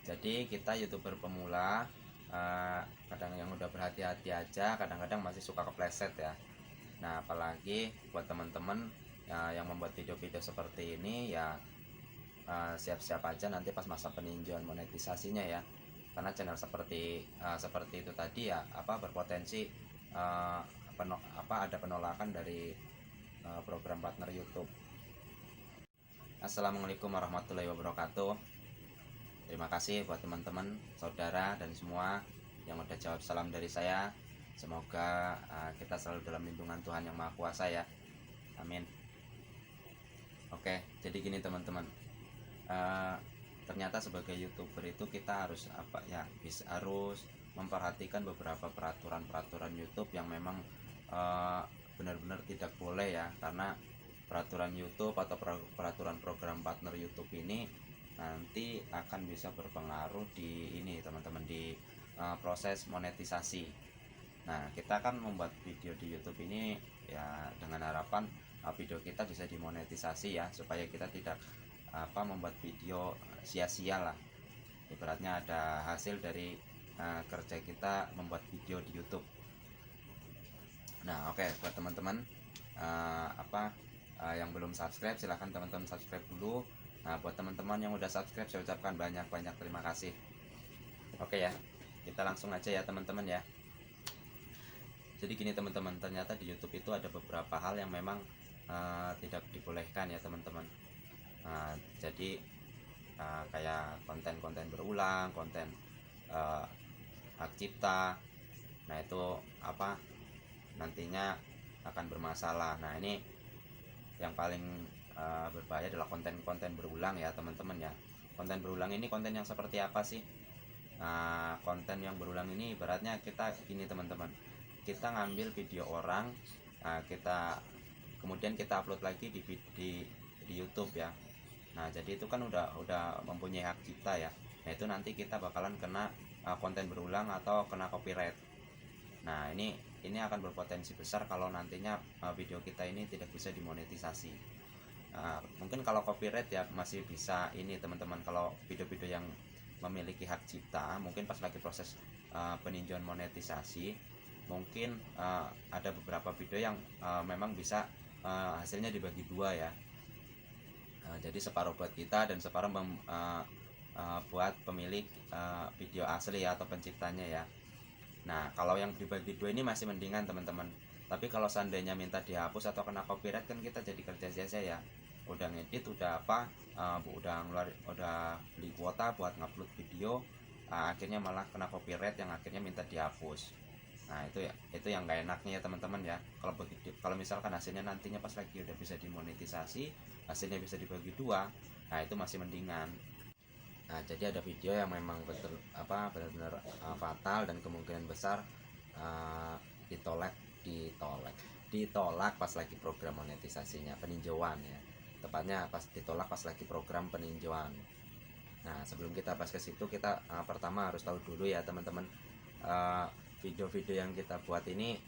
Jadi kita YouTuber pemula, kadang yang udah berhati-hati aja, kadang-kadang masih suka kepleset ya. Nah, apalagi buat teman-teman yang membuat video-video seperti ini ya, siap-siap aja nanti pas masa peninjauan monetisasinya ya. Karena channel seperti itu tadi ya berpotensi ada penolakan dari program partner YouTube. Assalamualaikum warahmatullahi wabarakatuh. Terima kasih buat teman-teman, saudara, dan semua yang udah jawab salam dari saya. Semoga kita selalu dalam lindungan Tuhan yang Maha Kuasa ya. Amin. Oke, jadi gini teman-teman. Ternyata sebagai YouTuber itu kita harus harus memperhatikan beberapa peraturan YouTube yang memang benar-benar tidak boleh ya, karena peraturan YouTube atau peraturan program partner YouTube ini nanti akan bisa berpengaruh di ini teman-teman, di proses monetisasi. Nah, kita kan membuat video di YouTube ini ya dengan harapan video kita bisa dimonetisasi ya, supaya kita tidak membuat video sia-sia lah. Ibaratnya ada hasil dari kerja kita membuat video di YouTube. Nah, oke, buat teman-teman yang belum subscribe, silahkan teman-teman subscribe dulu. Nah, buat teman-teman yang udah subscribe, saya ucapkan banyak-banyak terima kasih. Oke ya, kita langsung aja ya teman-teman ya. Jadi gini teman-teman, ternyata di YouTube itu ada beberapa hal yang memang tidak dibolehkan ya teman-teman. Jadi kayak konten-konten berulang, konten hak cipta. Nah, itu nantinya akan bermasalah. Nah, ini yang paling berbahaya adalah konten-konten berulang ya teman-teman ya. Konten berulang ini konten yang seperti apa sih? Konten yang berulang ini ibaratnya kita gini teman-teman, kita ngambil video orang, kemudian kita upload lagi di YouTube ya. Nah, jadi itu kan udah mempunyai hak cipta ya. Nah, itu nanti kita bakalan kena konten berulang atau kena copyright. Nah, ini akan berpotensi besar kalau nantinya video kita ini tidak bisa dimonetisasi. Mungkin kalau copyright ya masih bisa ini teman-teman. Kalau video-video yang memiliki hak cipta, mungkin pas lagi proses peninjauan monetisasi, mungkin ada beberapa video yang memang bisa hasilnya dibagi dua ya. Jadi separuh buat kita dan separuh buat pemilik video asli ya, atau penciptanya ya. Nah, kalau yang dibagi dua ini masih mendingan teman-teman. Tapi kalau seandainya minta dihapus atau kena copyright, kan kita jadi kerja sia-sia ya. Udah ngedit, udah beli kuota buat ngupload video, akhirnya malah kena copyright yang akhirnya minta dihapus. Nah, itu yang nggak enaknya ya teman-teman ya. Kalau misalkan hasilnya nantinya pas lagi udah bisa dimonetisasi, hasilnya bisa dibagi dua, nah itu masih mendingan. Nah, jadi ada video yang memang benar-benar fatal dan kemungkinan besar ditolak pas lagi program monetisasinya, peninjauan ya. Tepatnya ditolak pas lagi program peninjauan. Nah, sebelum kita bahas ke situ, kita pertama harus tahu dulu ya teman-teman, video-video yang kita buat ini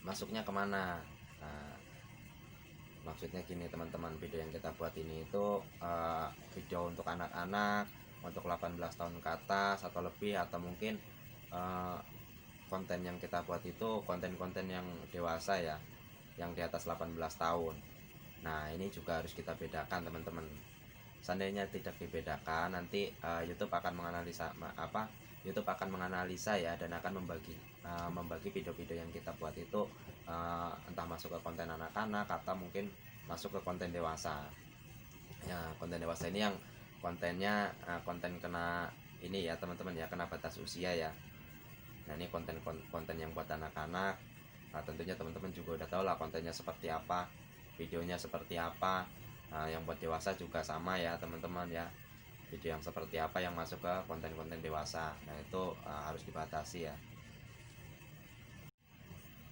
masuknya kemana. Nah, maksudnya gini teman-teman, video yang kita buat ini itu video untuk anak-anak, untuk 18 tahun ke atas atau lebih, atau mungkin konten yang kita buat itu konten-konten yang dewasa ya, yang di atas 18 tahun. Nah, ini juga harus kita bedakan teman-teman. Seandainya tidak dibedakan, nanti YouTube akan menganalisa ya, dan akan membagi video-video yang kita buat itu entah masuk ke konten anak-anak atau mungkin masuk ke konten dewasa. Ya, konten dewasa ini yang kontennya konten kena ini ya teman-teman ya, kena batas usia ya. Nah, ini konten yang buat anak-anak. Nah, tentunya teman-teman juga udah tahu lah kontennya seperti apa, videonya seperti apa. Nah, yang buat dewasa juga sama ya teman-teman ya, video yang seperti apa yang masuk ke konten-konten dewasa. Nah, itu harus dibatasi ya.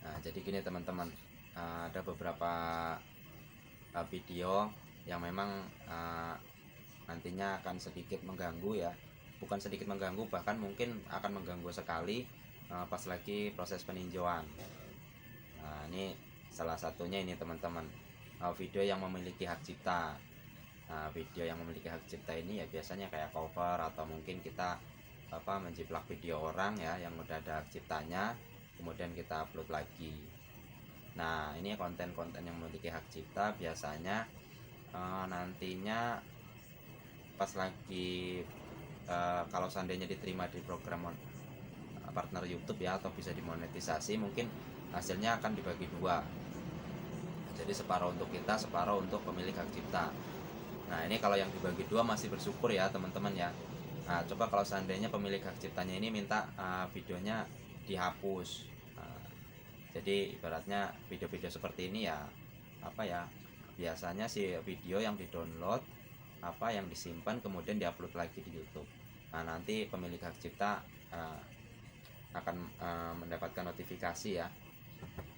Nah, jadi gini teman-teman, ada beberapa video yang memang nantinya akan sedikit mengganggu ya, bukan sedikit mengganggu, bahkan mungkin akan mengganggu sekali pas lagi proses peninjauan. Nah, ini salah satunya ini teman-teman, video yang memiliki hak cipta. video yang memiliki hak cipta ini ya biasanya kayak cover, atau mungkin kita menjiplak video orang ya yang udah ada hak ciptanya, kemudian kita upload lagi. Nah, ini konten-konten yang memiliki hak cipta biasanya nantinya pas lagi kalau seandainya diterima di program partner YouTube ya, atau bisa dimonetisasi, mungkin hasilnya akan dibagi dua. Jadi separuh untuk kita, separuh untuk pemilik hak cipta. Nah, ini kalau yang dibagi dua masih bersyukur ya teman-teman ya. Nah, coba kalau seandainya pemilik hak ciptanya ini minta videonya dihapus. Nah, jadi ibaratnya video-video seperti ini ya biasanya sih video yang didownload yang disimpan kemudian diupload lagi di YouTube. Nah, nanti pemilik hak cipta akan mendapatkan notifikasi ya,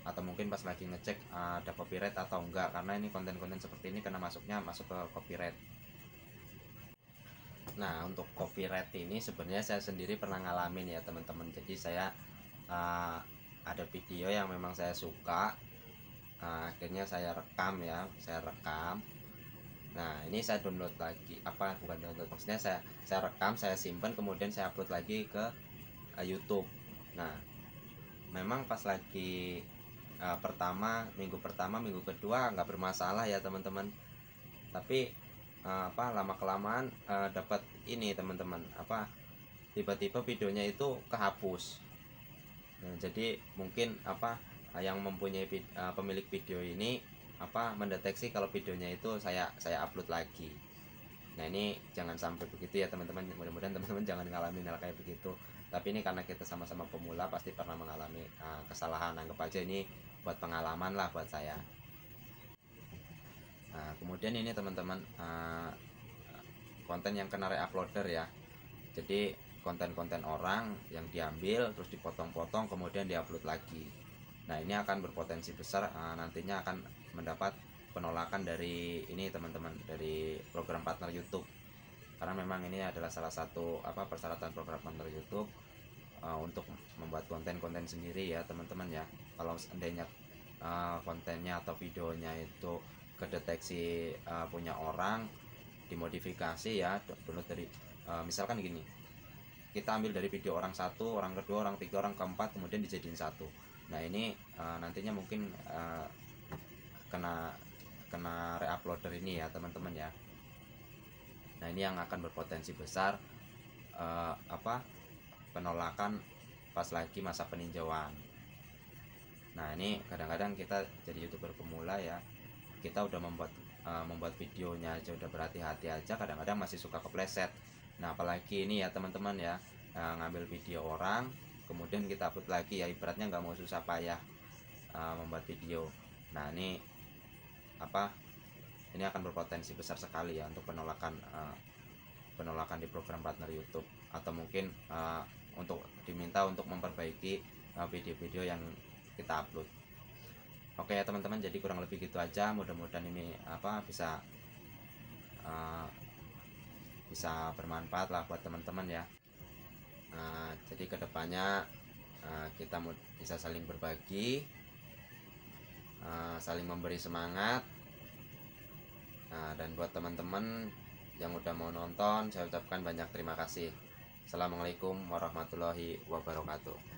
atau mungkin pas lagi ngecek ada copyright atau enggak, karena ini konten-konten seperti ini karena masuk ke copyright. Nah, untuk copyright ini sebenarnya saya sendiri pernah ngalamin ya teman-teman. Jadi saya ada video yang memang saya suka, akhirnya saya rekam. Nah, ini saya download lagi, bukan download, maksudnya saya rekam, saya simpan, kemudian saya upload lagi ke YouTube. Nah, memang pas lagi minggu pertama, minggu kedua nggak bermasalah ya teman-teman. Tapi lama kelamaan dapat ini teman-teman, tiba-tiba videonya itu kehapus. Nah, jadi mungkin yang mempunyai pemilik video ini mendeteksi kalau videonya itu saya upload lagi. Nah, ini jangan sampai begitu ya teman-teman. Mudah-mudahan teman-teman jangan ngalamin hal kayak begitu. Tapi ini karena kita sama-sama pemula, pasti pernah mengalami kesalahan. Anggap aja ini buat pengalaman lah buat saya. Nah, kemudian ini teman-teman, konten yang kena reuploader ya. Jadi konten-konten orang yang diambil terus dipotong-potong kemudian diupload lagi. Nah, ini akan berpotensi besar nantinya akan mendapat penolakan dari ini teman-teman, dari program partner YouTube. Karena memang ini adalah salah satu persyaratan program partner YouTube untuk membuat konten-konten sendiri ya teman-teman ya. Kalau seandainya kontennya atau videonya itu kedeteksi punya orang, dimodifikasi ya, download dari misalkan gini, kita ambil dari video orang satu, orang kedua, orang tiga, orang keempat, kemudian dijadiin satu. Nah, ini nantinya mungkin kena reuploader ini ya teman-teman ya. Nah, ini yang akan berpotensi besar penolakan pas lagi masa peninjauan. Nah, ini kadang-kadang kita jadi YouTuber pemula ya, kita udah membuat videonya aja udah berhati-hati aja, kadang-kadang masih suka kepleset. Nah, apalagi ini ya teman-teman ya, ngambil video orang kemudian kita upload lagi ya, ibaratnya nggak mau susah payah membuat video. Nah, ini ini akan berpotensi besar sekali ya untuk penolakan di program partner YouTube, atau mungkin untuk diminta untuk memperbaiki video-video yang kita upload. Oke ya teman-teman, jadi kurang lebih gitu aja. Mudah-mudahan ini bisa bermanfaat lah buat teman-teman ya. Jadi kedepannya kita bisa saling berbagi, saling memberi semangat. Dan buat teman-teman yang udah mau nonton, saya ucapkan banyak terima kasih. Assalamualaikum warahmatullahi wabarakatuh.